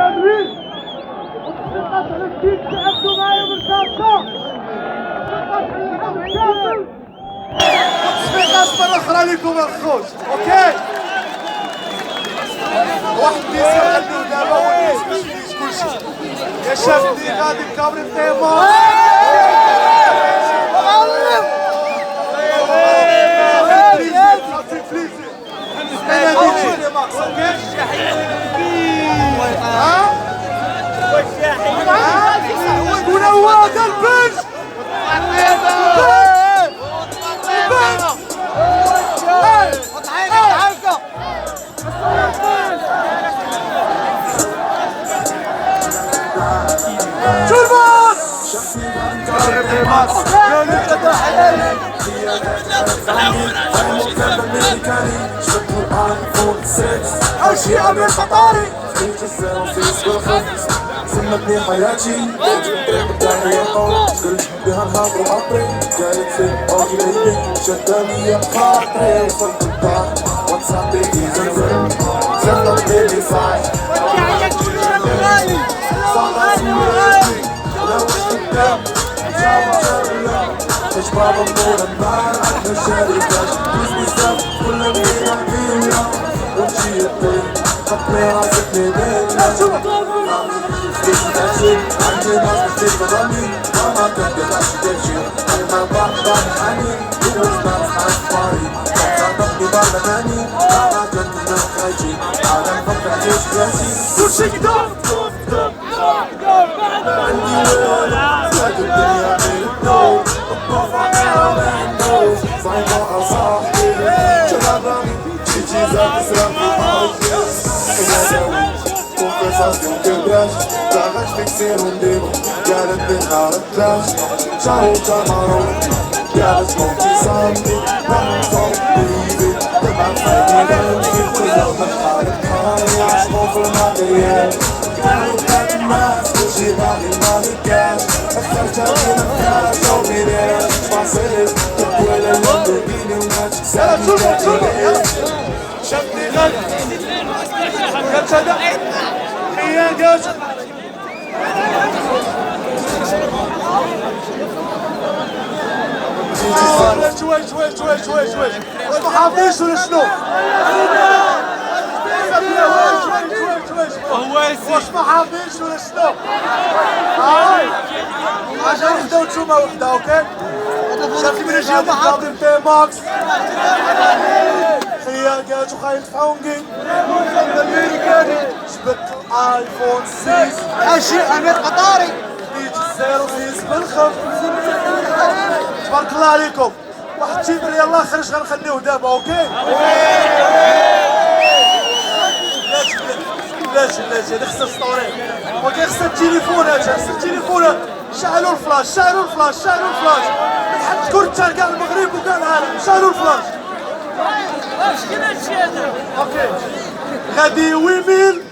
كاملين الثقة على الدين تعبتوا معايا من كاملة الثقة مرة أخرى لكم الخوت أوكي واحد اللي يسخنوا دابا والناس باش يجيش كلشي يا شاب اللي غادي الكامري فيما شكون هو هذا البنج؟ أمشي أمير خطاري سمتني حياتي قدامي يقول كل بها نهار وعطري قالت في أوكي ليلي شداني يا خاطري وصلت الدار واتسابي زنزل زنزل بيبي ساي صارت سويتي لو قدام مش بابا نور النار عندنا شركات بزنس كل مين عندنا وشي الطين خطني راسك لبيتنا عندي ناس بتجيب ضمي ماما تقدرش تمشي انا بحضر حنين وناس عالفاري صدقني برداني ماما جنبنا خايجي على الفكرة عيش راسي كل شي قدام عندي ولا زاد الدنيا غير النوم صايبة أصاحبي شباباني تيجي زاد سرافي Conversação que eu gasto Tragas fixer demo Garante benhar atrás Tchau, chamarão Piadas com que sangue Vamos só viver Também vai grande Coisa da cara As conformadas Quero ter mais Fugidade e maniquete A festa de na cara Só virei as parceiras Depois eu não domino mais Sabe o que é شافني غد كتدا يا جاش شوي واش ما حافظينش ولا شنو؟ واش ما حافظينش ولا شنو؟ حاجة وحدة وتشومة وحدة اوكي؟ شافني من الجهة دابل تي ماكس هي قالت وخايف فاونجي الامريكاني جبت ايفون 6 اشي امير قطاري يجي 06 بالخف تبارك الله عليكم واحد تيمر يلا خرج غنخليوه دابا اوكي بلاتي هذا خصها ستوري ولكن خصها التليفونات شعلوا الفلاش لحد كورتا كاع المغرب وكاع العالم شعلوا الفلاش اوكي غادي ويميل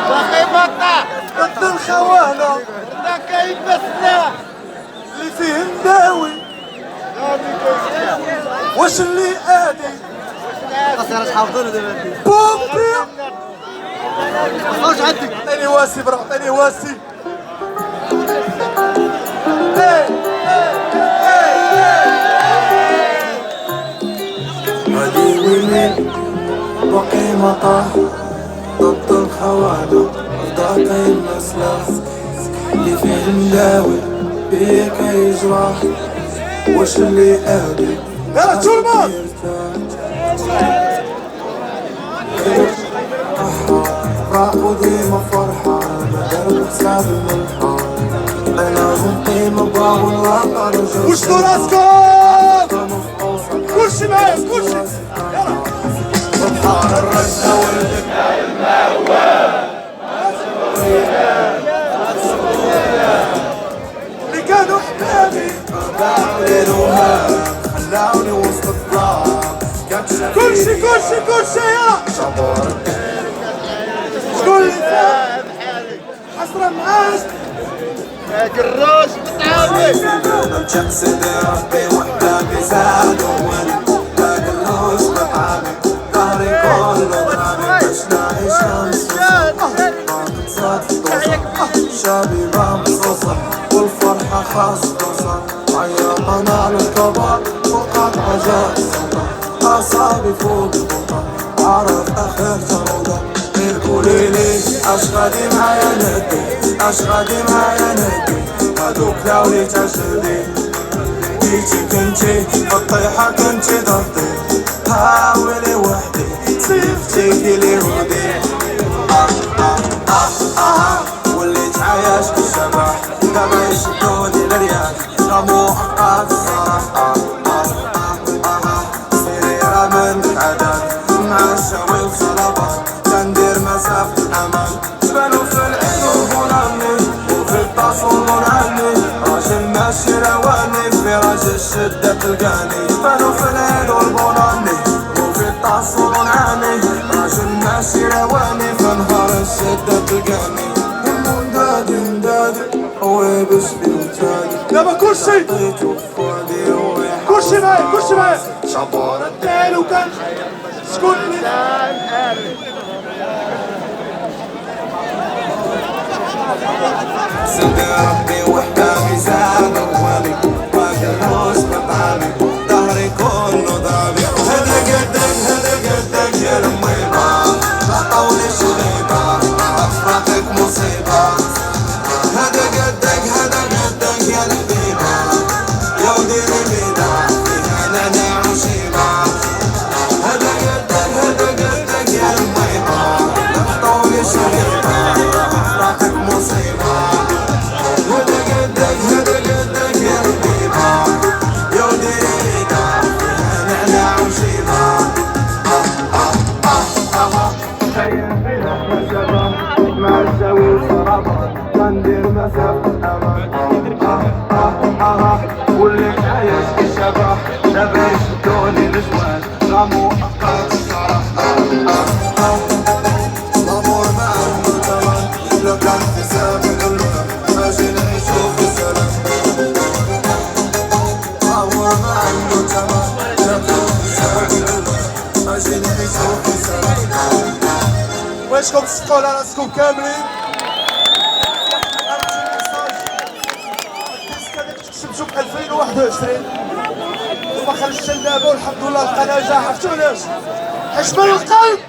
باقي بطا ضد الخوانة لا كاين السلاح اللي فيه نداوي واش اللي ادي اصلا حافظونه دابا بوبي واش عندك عطيني واسي برا عطيني واسي غادي ويمين باقي مطاح ضد الخوانة رضا كاين مسلاح اللي فيه نداوي بيه كيجرح واش اللي قادر يلا تشولمان راحوا ديما فرحان درب حساب الملحان انا هم قيمة بابو الله رجل وشنو راسكم كلشي معايا كلشي يلا سبحان الرجل ولدك الموال اللي كانوا حبابي خلاوني وسط الضرب كلشي يلا شكون اللي فات حسرة معاش كراش بتعاوي نمشي سيدي ربي وحدة بيزاد وانا لا قلوش بحالي ظهري كله ضربي باش نعيش ننصف الشبيبة مصوصة والفرحة خاص توصل. عيطنا على الكبار وقعت عجاء السلطة. أصابي فوق البطة عرف آخر جرودة. غير قوليلي اش غادي معايا ندي، اش غادي معايا ندي. هادوك لاولي تجلدي جيتي كنتي الطيحة كنتي ضدي. هاولي وحدي صيفتيكي لي هودي. وليت عايش بالشبح دابا يشدوني للرياح. رمو عقاد الصراحة سريرة من العدد مع الشاوي وصلابات. كندير مسافة الأمان جبالو في العين وبولاني وفي التصور عني. راجل ماشي رواني في راجل الشدة تلقاني. جبالو في العين والبولاني وفي التصور عني. راجل ماشي رواني في نهار الشدة تلقاني. مندادي مندادي هو باش في وتادي. دابا كلشي كلشي معايا كلشي معايا. شابورة ديالو كان شكون اللي سيدي ربي وحدامي زاد غوالي. ما قالوش بطعامي ظهري كله ضربي. هذا قدك يا الميبة عطاولي شريبة أفراقك مصيبة. هذا قدك يا الحبيبة يا وديري بيدا فيها نعناع وشيبة. هذا قدك يا الميبة عطاولي شريبة أفراقك مصيبة. هذا قدك يا الحبيبة يا وديري بيدا فيها نعناع وشيبة. مع الجو وصرابات كندير مسافة الأمان. وليت عايش كالشبح دابا يشدوني الجوان. رامو أفكار الصراحة الأمور ما عنده تمام. لو كان في سابق الوقت ماشي نعيشو في سلام. الأمور ما عنده تمام. لو كان في سابق الوقت ماشي نعيشو في سلام. واشكم تصفقوا على راسكم كاملين. شفتو في 2021 وما خرجتش دابا والحمد لله لقى نجاح. عرفتوا علاش؟ حيت من القلب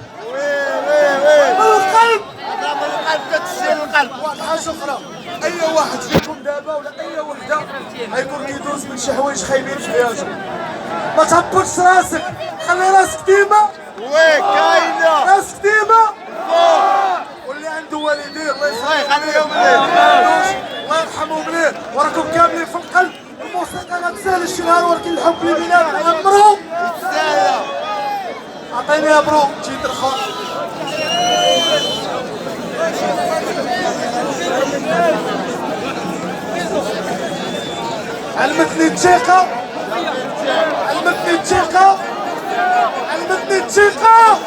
من القلب هذا من القلب كتسير القلب. واحد الحاجة أخرى، أي واحد فيكم دابا ولا أي وحدة غيكون كيدوز من شي حوايج خايبين في حياته. ما تعبرش راسك، خلي راسك ديما كاينة راسك ديما واللي عنده والدين الله يخليهم ليه الله يرحمهم ليه وراكم كاملين في القلب. الموسيقى ما تسالش شي نهار ولكن الحب اللي بيناتنا عمرو يستاهل. عطيني يا برو تيتر اخر. علمتني الثقة علمتني الثقة علمتني الثقة.